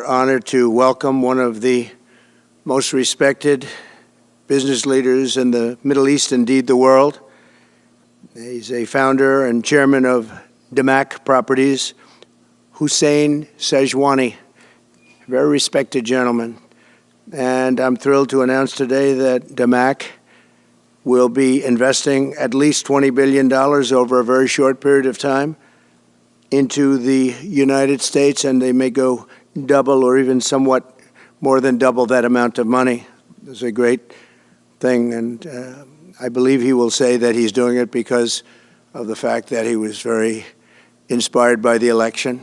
honored to welcome one of the most respected business leaders in the Middle East, indeed the world. He's a founder and chairman of DAMAC Properties, Hussain Sajwani, a very respected gentleman. And I'm thrilled to announce today that DAMAC will be investing at least $20 billion over a very short period of time into the United States, and they may go double or even somewhat more than double that amount of money. It's a great thing, and I believe he will say that he's doing it because of the fact that he was very inspired by the election.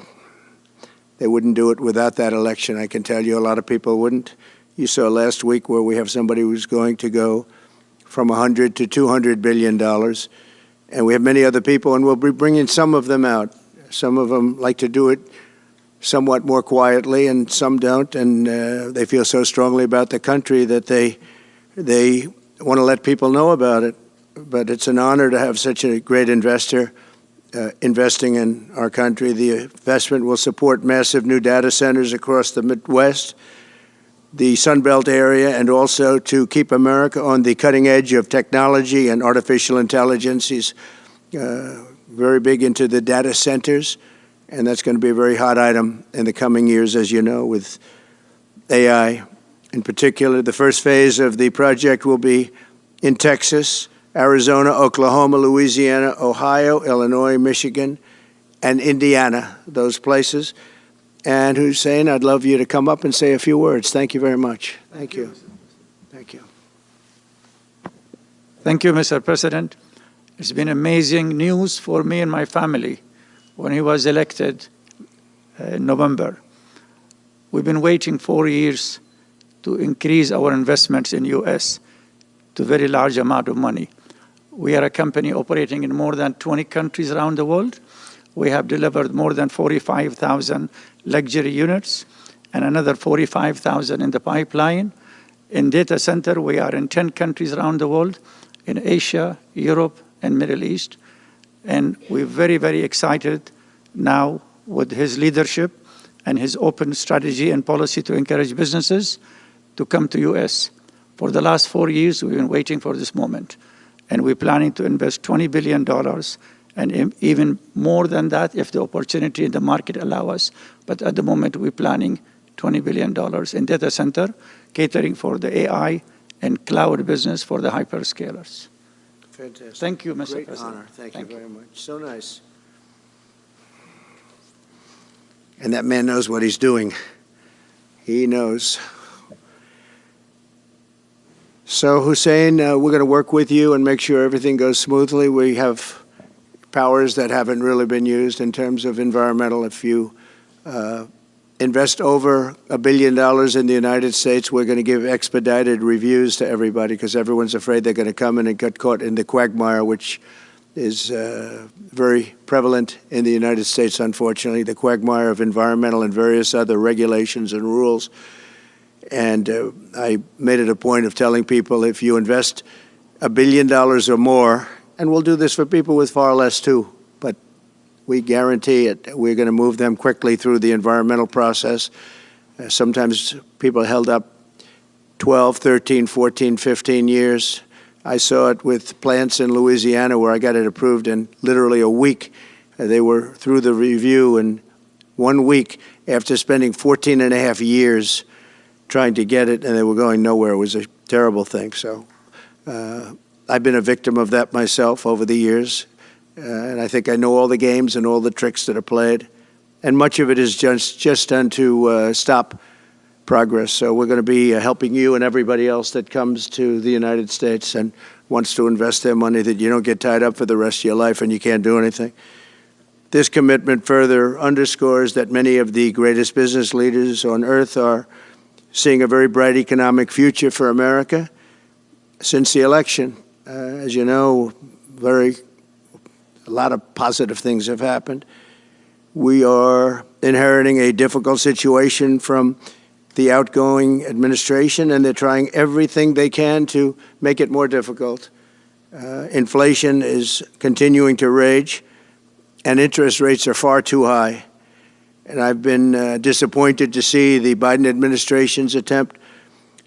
They wouldn't do it without that election, I can tell you. A lot of people wouldn't. You saw last week where we have somebody who's going to go from $100 to $200 billion, and we have many other people, and we'll be bringing some of them out. Some of them like to do it somewhat more quietly, and some don't, and they feel so strongly about the country that they want to let people know about it. But it's an honor to have such a great investor investing in our country. The investment will support massive new data centers across the Midwest, the Sunbelt area, and also to keep America on the cutting edge of technology and artificial intelligence. He's very big into the data centers, and that's going to be a very hot item in the coming years, as you know, with AI. In particular, the first phase of the project will be in Texas, Arizona, Oklahoma, Louisiana, Ohio, Illinois, Michigan, and Indiana, those places. And Hussain, I'd love you to come up and say a few words. Thank you very much. Thank you. Thank you. Thank you, Mr. President. It's been amazing news for me and my family when he was elected in November. We've been waiting 4 years to increase our investments in U.S. to a very large amount of money. We are a company operating in more than 20 countries around the world. We have delivered more than 45,000 luxury units and another 45,000 in the pipeline. In data center, we are in 10 countries around the world, in Asia, Europe, and Middle East. And we're very, very excited now with his leadership and his open strategy and policy to encourage businesses to come to U.S. For the last 4 years, we've been waiting for this moment. And we're planning to invest $20 billion and even more than that if the opportunity in the market allow us. But at the moment, we're planning $20 billion in data center, catering for the AI and cloud business for the hyperscalers. Fantastic. Thank you, Mr. Great President. honor. Thank you very much. So nice. And that man knows what he's doing. He knows. So, Hussain, we're going to work with you and make sure everything goes smoothly. We have powers that haven't really been used in terms of environmental. If you invest over $1 billion in the United States, we're going to give expedited reviews to everybody because everyone's afraid they're going to come in and get caught in the quagmire, which is very prevalent in the United States, unfortunately, the quagmire of environmental and various other regulations and rules. And I made it a point of telling people if you invest $1 billion or more, and we'll do this for people with far less too, but we guarantee it. We're going to move them quickly through the environmental process. Sometimes people held up 12, 13, 14, 15 years. I saw it with plants in Louisiana where I got it approved in literally a week. They were through the review in 1 week after spending 14 and a half years trying to get it, and they were going nowhere. It was a terrible thing. So I've been a victim of that myself over the years. And I think I know all the games and all the tricks that are played. And much of it is just done to stop progress. So we're going to be helping you and everybody else that comes to the United States and wants to invest their money, that you don't get tied up for the rest of your life and you can't do anything. This commitment further underscores that many of the greatest business leaders on earth are seeing a very bright economic future for America since the election. As you know, a lot of positive things have happened. We are inheriting a difficult situation from the outgoing administration, and they're trying everything they can to make it more difficult. Inflation is continuing to rage, and interest rates are far too high. And I've been disappointed to see the Biden administration's attempt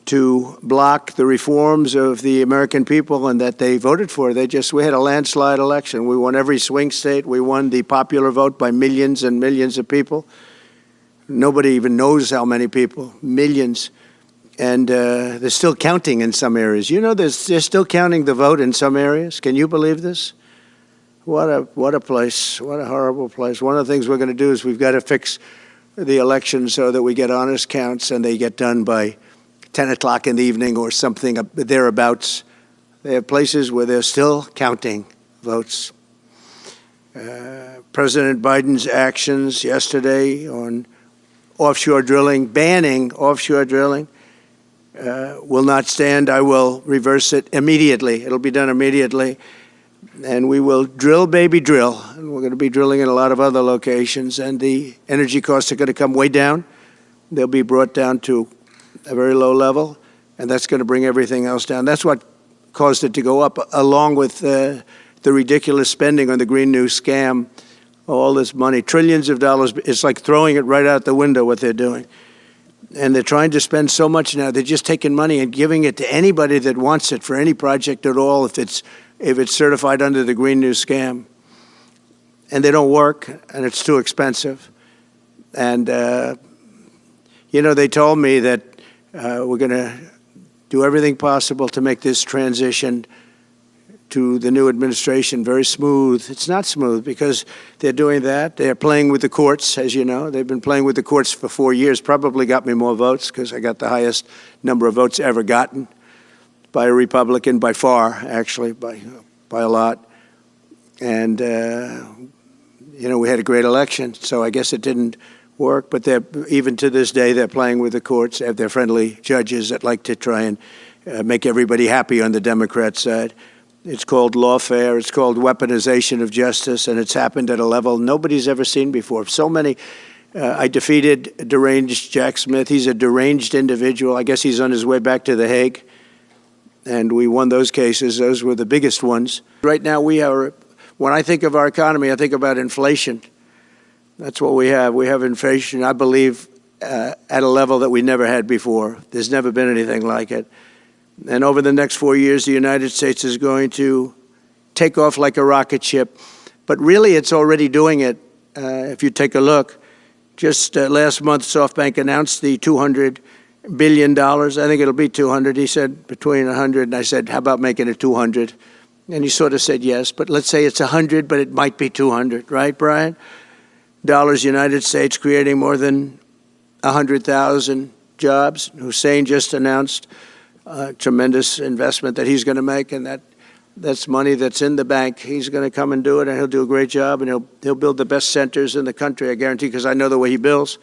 to block the reforms of the American people and that they voted for. We had a landslide election. We won every swing state. We won the popular vote by millions and millions of people. Nobody even knows how many people, millions. And they're still counting in some areas. You know, they're still counting the vote in some areas. Can you believe this? What a place. What a horrible place. One of the things we're going to do is we've got to fix the election so that we get honest counts and they get done by 10 o'clock in the evening or something thereabouts. They have places where they're still counting votes. President Biden's actions yesterday on offshore drilling, banning offshore drilling, will not stand. I will reverse it immediately. It'll be done immediately. And we will drill, baby, drill. And we're going to be drilling in a lot of other locations. And the energy costs are going to come way down. They'll be brought down to a very low level. And that's going to bring everything else down. That's what caused it to go up, along with the ridiculous spending on the Green New scam. All this money, trillions of dollars. It's like throwing it right out the window, what they're doing. And they're trying to spend so much now. They're just taking money and giving it to anybody that wants it for any project at all if it's certified under the Green New scam. And they don't work, and it's too expensive. And, you know, they told me that we're going to do everything possible to make this transition to the new administration very smooth. It's not smooth because they're doing that. They're playing with the courts, as you know. They've been playing with the courts for 4 years, probably got me more votes because I got the highest number of votes ever gotten by a Republican, by far, actually, by a lot. And, you know, we had a great election, so I guess it didn't work. But even to this day, they're playing with the courts. They have their friendly judges that like to try and make everybody happy on the Democrat side. It's called lawfare. It's called weaponization of justice, and it's happened at a level nobody's ever seen before. So many. I defeated deranged Jack Smith. He's a deranged individual. I guess he's on his way back to The Hague, and we won those cases. Those were the biggest ones. Right now, when I think of our economy, I think about inflation. That's what we have. We have inflation, I believe, at a level that we never had before. There's never been anything like it. And over the next 4 years, the United States is going to take off like a rocket ship. But really, it's already doing it. If you take a look, just last month, SoftBank announced the $200 billion. I think it'll be 200. He said between 100, and I said, how about making it 200? And he sort of said yes, but let's say it's 100, but it might be 200, right, Brian? Dollars, United States, creating more than 100,000 jobs. Hussain just announced tremendous investment that he's going to make, and that's money that's in the bank. He's going to come and do it, and he'll do a great job, and he'll build the best centers in the country, I guarantee, because I know the way he builds.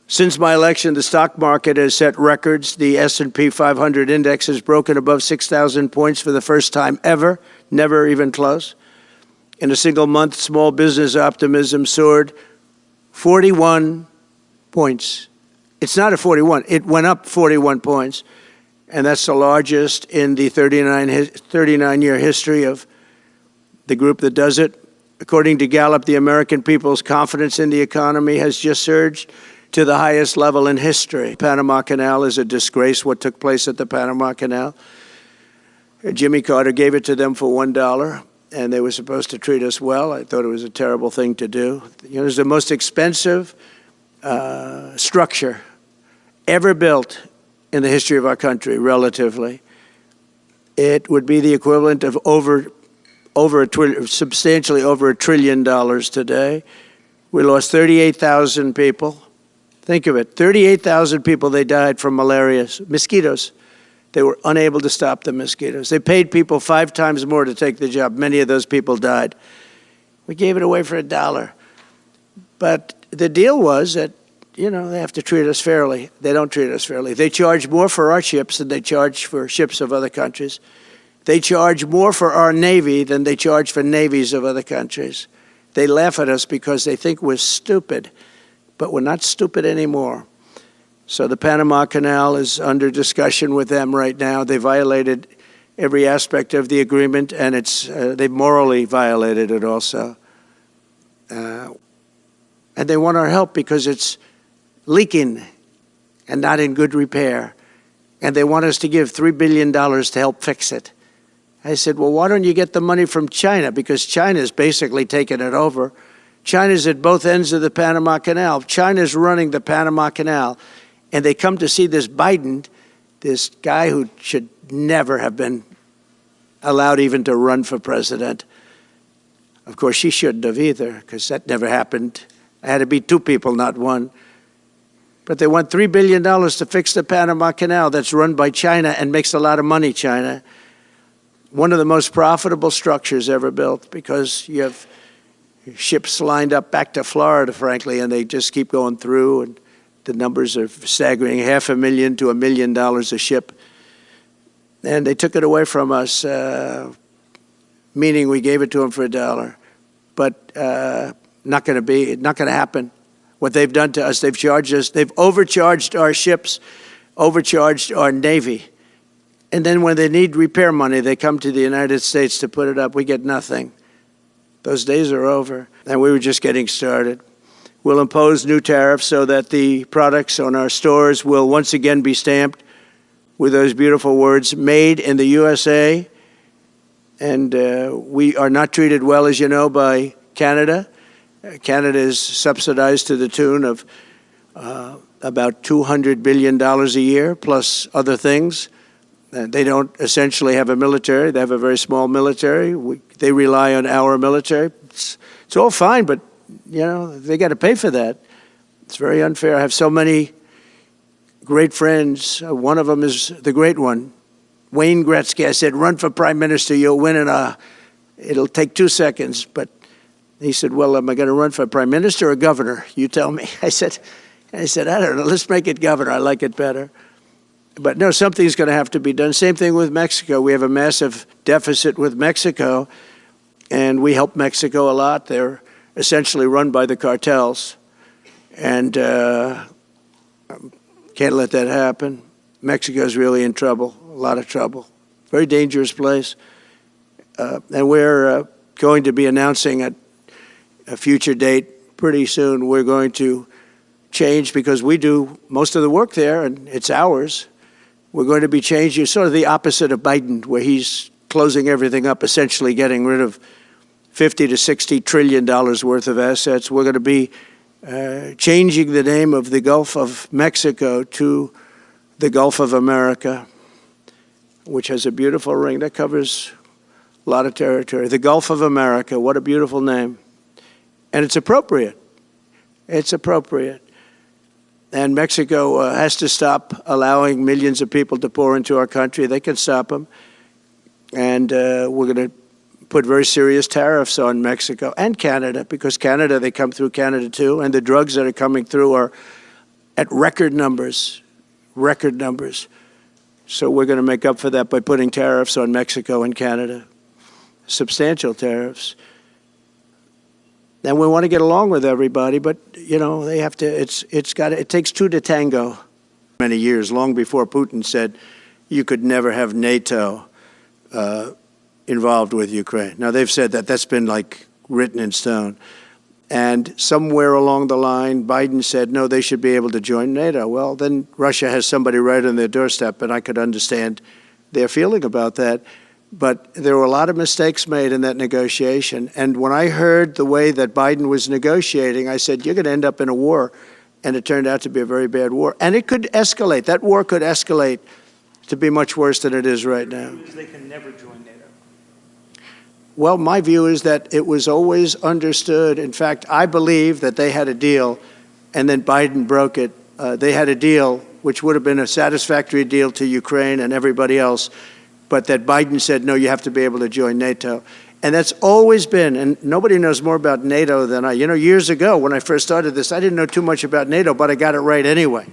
Since my election, the stock market has set records. The S&P 500 index has broken above 6,000 points for the first time ever, never even close. In a single month, small business optimism soared 41 points. It's not a 41. It went up 41 points. And that's the largest in the 39-year history of the group that does it. According to Gallup, the American people's confidence in the economy has just surged to the highest level in history. Panama Canal is a disgrace, what took place at the Panama Canal. Jimmy Carter gave it to them for $1, and they were supposed to treat us well. I thought it was a terrible thing to do. You know, it was the most expensive structure ever built in the history of our country, relatively. It would be the equivalent of substantially over $1 trillion today. We lost 38,000 people. Think of it, 38,000 people, they died from malaria, mosquitoes. They were unable to stop the mosquitoes. They paid people 5 times more to take the job. Many of those people died. We gave it away for $1. But the deal was that, you know, they have to treat us fairly. They don't treat us fairly. They charge more for our ships than they charge for ships of other countries. They charge more for our Navy than they charge for navies of other countries. They laugh at us because they think we're stupid, but we're not stupid anymore. So the Panama Canal is under discussion with them right now. They violated every aspect of the agreement, and they've morally violated it also. And they want our help because it's leaking and not in good repair. And they want us to give $3 billion to help fix it. I said, well, why don't you get the money from China? Because China's basically taken it over. China's at both ends of the Panama Canal. China's running the Panama Canal. And they come to see this Biden, this guy who should never have been allowed even to run for president. Of course, she shouldn't have either, because that never happened. I had to be two people, not one. But they want $3 billion to fix the Panama Canal that's run by China and makes a lot of money, China. One of the most profitable structures ever built, because you have ships lined up back to Florida, frankly, and they just keep going through, and the numbers are staggering, $500,000 to $1 million a ship. And they took it away from us, meaning we gave it to them for $1. But not going to happen. What they've done to us, they've charged us, they've overcharged our ships, overcharged our Navy. And then when they need repair money, they come to the United States to put it up. We get nothing. Those days are over, and we were just getting started. We'll impose new tariffs so that the products on our stores will once again be stamped with those beautiful words, made in the USA. And we are not treated well, as you know, by Canada. Canada is subsidized to the tune of about $200 billion a year, plus other things. They don't essentially have a military. They have a very small military. They rely on our military. It's all fine, but, you know, they got to pay for that. It's very unfair. I have so many great friends. One of them is the great one, Wayne Gretzky. I said, run for prime minister. You'll win it'll take 2 seconds. But he said, well, am I going to run for prime minister or governor? You tell me. I said, I don't know. Let's make it governor. I like it better. But no, something's going to have to be done. Same thing with Mexico. We have a massive deficit with Mexico, and we help Mexico a lot. They're essentially run by the cartels, and can't let that happen. Mexico's really in trouble, a lot of trouble. Very dangerous place. And we're going to be announcing at a future date pretty soon. We're going to change, because we do most of the work there, and it's ours. We're going to be changing, sort of the opposite of Biden, where he's closing everything up, essentially getting rid of $50 to $60 trillion worth of assets. We're going to be changing the name of the Gulf of Mexico to the Gulf of America, which has a beautiful ring that covers a lot of territory. The Gulf of America, what a beautiful name. And it's appropriate. It's appropriate. And Mexico has to stop allowing millions of people to pour into our country. They can stop them. And we're going to put very serious tariffs on Mexico and Canada, because Canada, they come through Canada too. And the drugs that are coming through are at record numbers, record numbers. So we're going to make up for that by putting tariffs on Mexico and Canada, substantial tariffs. And we want to get along with everybody, but, you know, they have to, it takes two to tango. Many years, long before Putin said you could never have NATO involved with Ukraine. Now, they've said that. That's been, like, written in stone. And somewhere along the line, Biden said, no, they should be able to join NATO. Well, then Russia has somebody right on their doorstep, and I could understand their feeling about that. But there were a lot of mistakes made in that negotiation. And when I heard the way that Biden was negotiating, I said, you're going to end up in a war. And it turned out to be a very bad war. And it could escalate. That war could escalate to be much worse than it is right now. They can never join NATO. Well, my view is that it was always understood. In fact, I believe that they had a deal, and then Biden broke it. They had a deal, which would have been a satisfactory deal to Ukraine and everybody else, but that Biden said, no, you have to be able to join NATO. And that's always been, and nobody knows more about NATO than I. You know, years ago when I first started this, I didn't know too much about NATO, but I got it right anyway.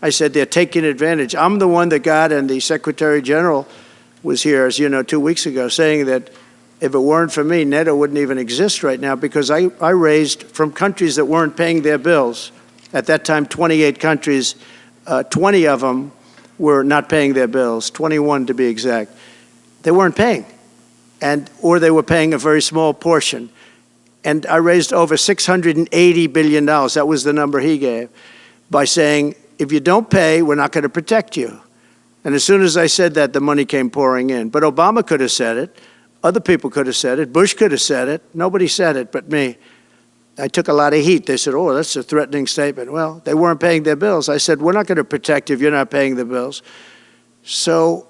I said they're taking advantage. I'm the one that got, and the Secretary General was here, as you know, 2 weeks ago, saying that if it weren't for me, NATO wouldn't even exist right now, because I raised from countries that weren't paying their bills. At that time, 28 countries, 20 of them were not paying their bills, 21 to be exact. They weren't paying, or they were paying a very small portion. And I raised over $680 billion. That was the number he gave, by saying, if you don't pay, we're not going to protect you. And as soon as I said that, the money came pouring in. But Obama could have said it. Other people could have said it. Bush could have said it. Nobody said it but me. I took a lot of heat. They said, oh, that's a threatening statement. Well, they weren't paying their bills. I said, we're not going to protect you if you're not paying the bills. So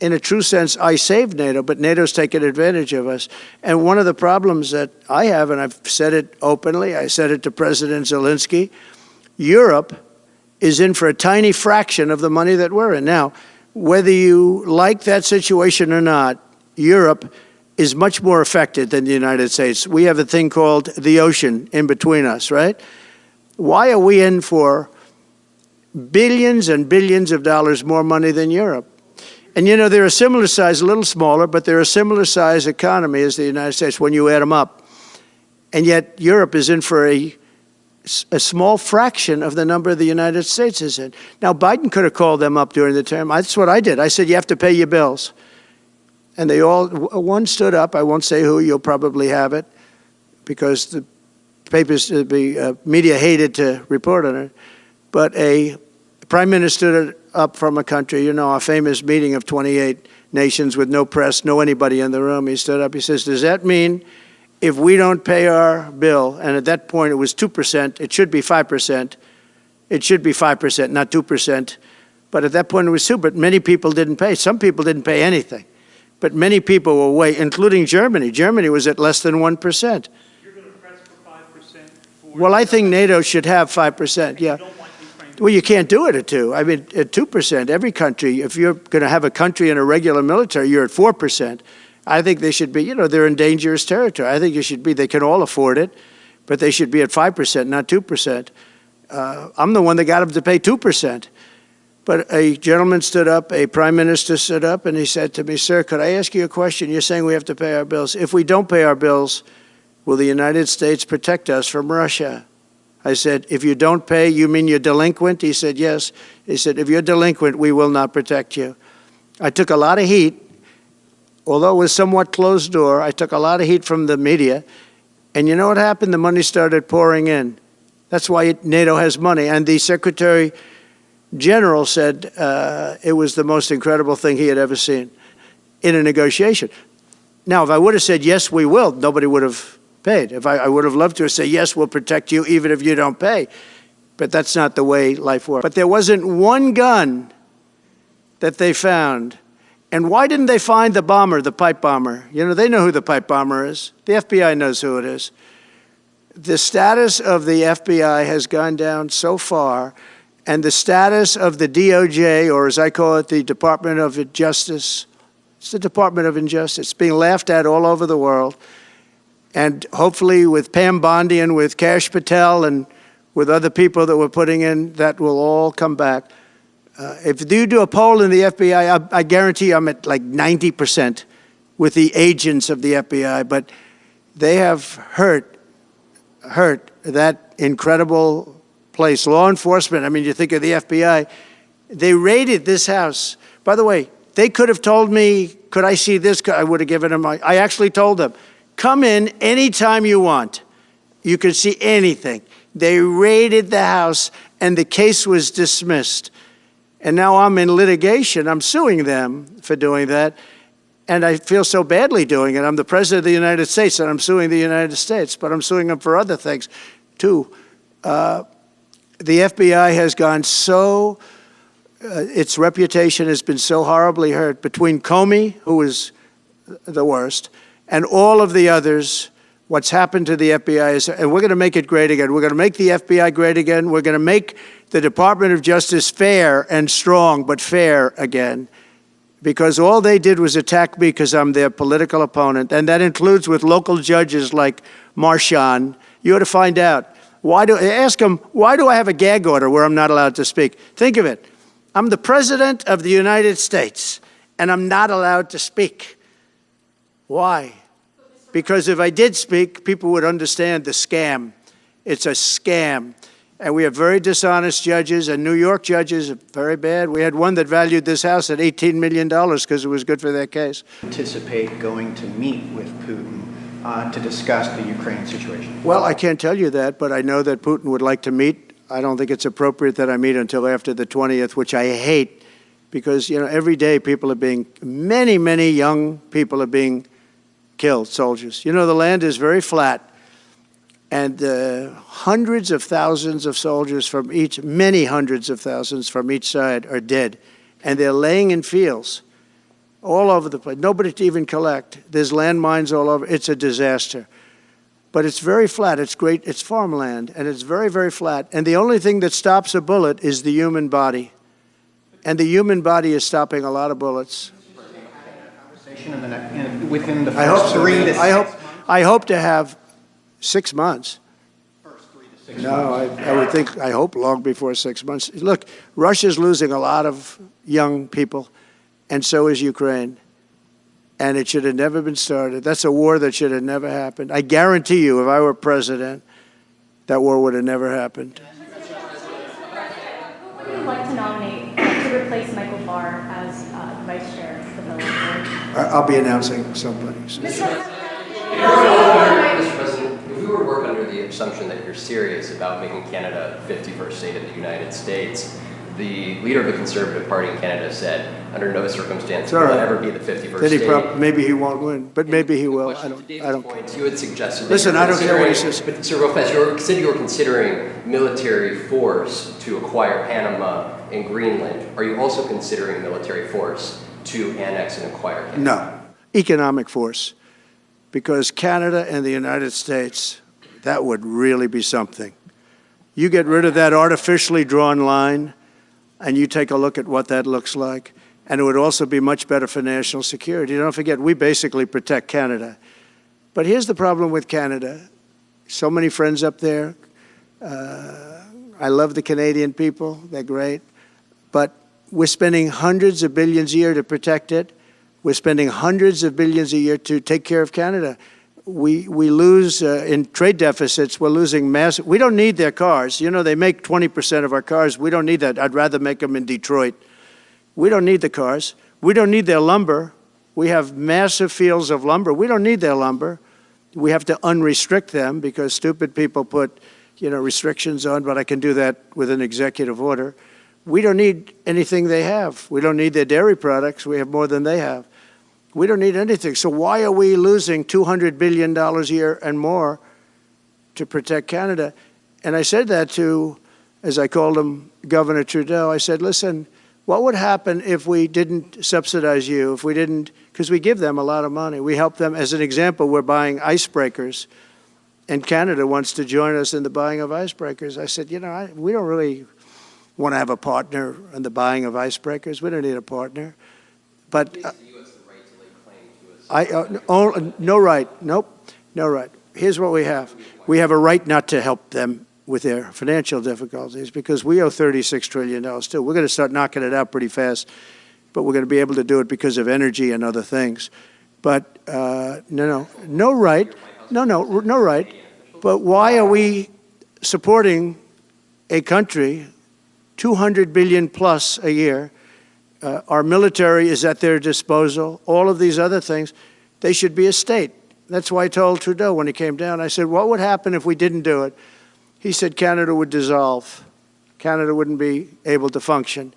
in a true sense, I saved NATO, but NATO's taken advantage of us. And one of the problems that I have, and I've said it openly, I said it to President Zelensky, Europe is in for a tiny fraction of the money that we're in. Now, whether you like that situation or not, Europe is much more affected than the United States. We have a thing called the ocean in between us, right? Why are we in for billions and billions of dollars more money than Europe? And you know, they're a similar size, a little smaller, but they're a similar size economy as the United States when you add them up. And yet Europe is in for a small fraction of the number the United States is in. Now, Biden could have called them up during the term. That's what I did. I said, you have to pay your bills. And they all, one stood up. I won't say who. You'll probably have it because the papers, the media hated to report on it. But a prime minister stood up from a country, you know, a famous meeting of 28 nations with no press, no anybody in the room. He stood up. He says, does that mean if we don't pay our bill, and at that point it was 2%, it should be 5%. It should be 5%, not 2%. But at that point it was 2%, but many people didn't pay. Some people didn't pay anything. But many people were way, including Germany. Germany was at less than 1%. You're going to press for 5%? Well, I think NATO should have 5%, yeah. Well, you can't do it at 2%. I mean, at 2%, every country, if you're going to have a country in a regular military, you're at 4%. I think they should be, you know, they're in dangerous territory. I think it should be, they can all afford it, but they should be at 5%, not 2%. I'm the one that got them to pay 2%. But a gentleman stood up, a prime minister stood up, and he said to me, sir, could I ask you a question? You're saying we have to pay our bills. If we don't pay our bills, will the United States protect us from Russia? I said, if you don't pay, you mean you're delinquent? He said, yes. He said, if you're delinquent, we will not protect you. I took a lot of heat. Although it was somewhat closed door, I took a lot of heat from the media. And you know what happened? The money started pouring in. That's why NATO has money. And the Secretary General said it was the most incredible thing he had ever seen in a negotiation. Now, if I would have said, yes, we will, nobody would have paid. If I would have loved to say, yes, we'll protect you even if you don't pay. But that's not the way life works. But there wasn't one gun that they found. And why didn't they find the bomber, the pipe bomber? You know, they know who the pipe bomber is. The FBI knows who it is. The status of the FBI has gone down so far, and the status of the DOJ, or as I call it, the Department of Justice, it's the Department of Injustice, being laughed at all over the world. And hopefully with Pam Bondi and with Kash Patel and with other people that we're putting in, that will all come back. If you do a poll in the FBI, I guarantee I'm at like 90% with the agents of the FBI, but they have hurt that incredible place. Law enforcement, I mean, you think of the FBI, they raided this house. By the way, they could have told me, could I see this? I would have given them, I actually told them, come in anytime you want. You can see anything. They raided the house and the case was dismissed. And now I'm in litigation. I'm suing them for doing that. And I feel so badly doing it. I'm the president of the United States and I'm suing the United States, but I'm suing them for other things too. The FBI has gone so, its reputation has been so horribly hurt between Comey, who is the worst, and all of the others. What's happened to the FBI is, and we're going to make it great again. We're going to make the FBI great again. We're going to make the Department of Justice fair and strong, but fair again. Because all they did was attack me because I'm their political opponent. And that includes with local judges like Marshawn. You ought to find out. Ask them, why do I have a gag order where I'm not allowed to speak? Think of it. I'm the president of the United States, and I'm not allowed to speak. Why? Because if I did speak, people would understand the scam. It's a scam. And we have very dishonest judges, and New York judges are very bad. We had one that valued this house at $18 million because it was good for their case. Anticipate going to meet with Putin to discuss the Ukraine situation? Well, I can't tell you that, but I know that Putin would like to meet. I don't think it's appropriate that I meet until after the 20th, which I hate, because, you know, every day people are being, many young people are being killed, soldiers. You know, the land is very flat, and hundreds of thousands of soldiers from each, many hundreds of thousands from each side are dead, and they're laying in fields all over the place. Nobody to even collect. There's landmines all over. It's a disaster. But it's very flat. It's great. It's farmland, and it's very flat. And the only thing that stops a bullet is the human body. And the human body is stopping a lot of bullets. Within the I hope first so. 3 to 6 months? I hope to have 6 months. First 3 to 6 No, months. I would think, I hope long before 6 months. Look, Russia's losing a lot of young people, and so is Ukraine. And it should have never been started. That's a war that should have never happened. I guarantee you, if I were president, that war would have never happened. Who would you like to nominate to replace Michael Barr as vice chair of the Military Board? I'll be announcing somebody. Mr. President, if we were to work under the assumption that you're serious about making Canada 51st state of the United States, the leader of the Conservative Party in Canada said, under no circumstance will it ever be the 51st state. Maybe he won't win, but maybe he will. To David's point, you had suggested that Listen, I don't care what he says. But Sir Lopez, you said you were considering military force to acquire Panama and Greenland. Are you also considering military force to annex and acquire Canada? No, economic force, because Canada and the United States, that would really be something. You get rid of that artificially drawn line, and you take a look at what that looks like, and it would also be much better for national security. Don't forget, we basically protect Canada. But here's the problem with Canada. So many friends up there. I love the Canadian people. They're great. But we're spending hundreds of billions a year to protect it. We're spending hundreds of billions a year to take care of Canada. We lose in trade deficits. We're losing massive. We don't need their cars. You know, they make 20% of our cars. We don't need that. I'd rather make them in Detroit. We don't need the cars. We don't need their lumber. We have massive fields of lumber. We don't need their lumber. We have to unrestrict them because stupid people put, you know, restrictions on, but I can do that with an executive order. We don't need anything they have. We don't need their dairy products. We have more than they have. We don't need anything. So why are we losing $200 billion a year and more to protect Canada? And I said that to, as I called him, Governor Trudeau. I said, listen, what would happen if we didn't subsidize you, if we didn't, because we give them a lot of money. We help them. As an example, we're buying icebreakers, and Canada wants to join us in the buying of icebreakers. I said, you know, we don't really want to have a partner in the buying of icebreakers. We don't need a partner. But no right. Nope, no right. Here's what we have. We have a right not to help them with their financial difficulties because we owe $36 trillion too. We're going to start knocking it out pretty fast, but we're going to be able to do it because of energy and other things. But no right. No right. But why are we supporting a country, $200 billion plus a year? Our military is at their disposal. All of these other things, they should be a state. That's why I told Trudeau when he came down, I said, what would happen if we didn't do it? He said Canada would dissolve. Canada wouldn't be able to function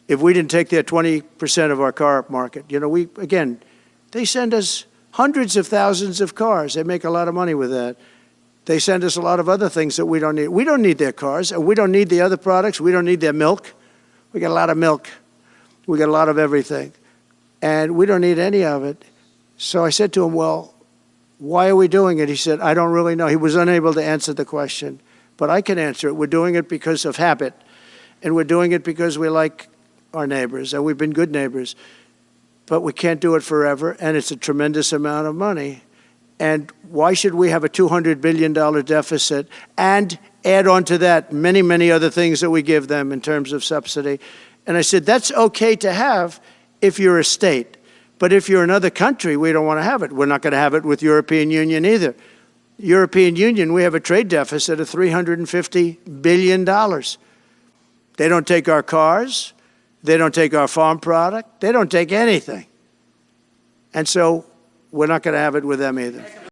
if we didn't take their 20% of our car market. You know, they send us hundreds of thousands of cars. They make a lot of money with that. They send us a lot of other things that we don't need. We don't need their cars, and we don't need the other products. We don't need their milk. We got a lot of milk. We got a lot of everything, and we don't need any of it. So I said to him, well, why are we doing it? He said, I don't really know. He was unable to answer the question, but I can answer it. We're doing it because of habit, and we're doing it because we like our neighbors, and we've been good neighbors, but we can't do it forever, and it's a tremendous amount of money. And why should we have a $200 billion deficit and add on to that many, many other things that we give them in terms of subsidy? And I said, that's okay to have if you're a state. But if you're another country, we don't want to have it. We're not going to have it with European Union either. European Union, we have a trade deficit of $350 billion. They don't take our cars. They don't take our farm product. They don't take anything. And so we're not going to have it with them either.